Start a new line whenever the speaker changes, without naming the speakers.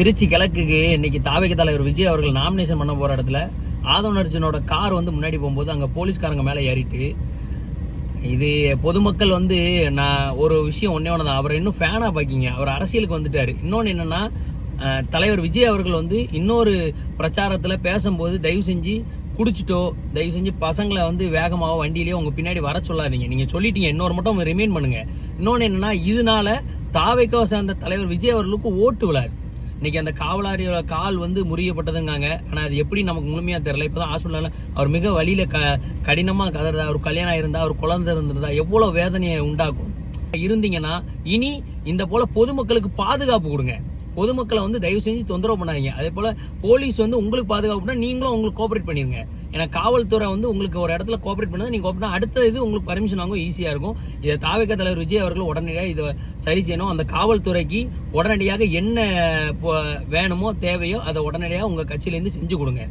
திருச்சி கிழக்குக்கு இன்னைக்கு தாவேக தலைவர் விஜய் அவர்கள் நாமினேஷன் பண்ண போற இடத்துல ஆதவன் அர்ஜுனோட கார் வந்து முன்னாடி போகும்போது அங்க போலீஸ்காரங்க மேல ஏறிட்டு இது பொதுமக்கள் வந்து நான் ஒரு விஷயம் ஒன்னே ஒன்று தான், அவர் இன்னும் ஃபேனா பாக்கிங்க, அவர் அரசியலுக்கு வந்துட்டாரு. இன்னொன்று என்னன்னா தலைவர் விஜய் அவர்கள் வந்து இன்னொரு பிரச்சாரத்துல பேசும்போது தயவு செஞ்சு குடிச்சிட்டோ தயவு செஞ்சு பசங்களை வந்து வேகமாக வண்டியிலேயே உங்க பின்னாடி வர சொல்லாதீங்க. நீங்க சொல்லிட்டீங்க, இன்னொரு மட்டும் ரிமைண்ட் பண்ணுங்க. இன்னொன்று என்னன்னா இதனால தாவேக்காவை சேர்ந்த தலைவர் விஜய் அவர்களுக்கு ஓட்டு விழாது. இன்னைக்கு அந்த காவலாரியோட கால் வந்து முறியப்பட்டதுங்காங்க. ஆனால் அது எப்படி நமக்கு முழுமையாக தெரியல. இப்போதான் ஹாஸ்பிட்டலில் அவர் மிக வழியில கடினமாக கதறதா, அவர் கல்யாணம் இருந்தா, அவர் குழந்தை இருந்திருந்தா எவ்வளோ வேதனையை உண்டாக்கும். இருந்தீங்கன்னா இனி இந்த போல பொதுமக்களுக்கு பாதுகாப்பு கொடுங்க. பொதுமக்களை வந்து தயவு செஞ்சு தொந்தரவு பண்ணாதீங்க. அதே போல போலீஸ் வந்து உங்களுக்கு பாதுகாப்புனா நீங்களும் உங்களுக்கு கோஆபரேட் பண்ணிருங்க. ஏன்னா காவல்துறை வந்து உங்களுக்கு ஒரு இடத்துல கோஆபரேட் பண்ணது நீங்க கோஆபரேட் அடுத்த இது உங்களுக்கு பர்மிஷன் வாங்கும் ஈஸியா இருக்கும். இதை தாவேக தலைவர் விஜய் அவர்கள் உடனடியாக இதை சரி செய்யணும். அந்த காவல்துறைக்கு உடனடியாக என்ன வேணுமோ தேவையோ அதை உடனடியாக உங்க கட்சியிலேருந்து செஞ்சு கொடுங்க.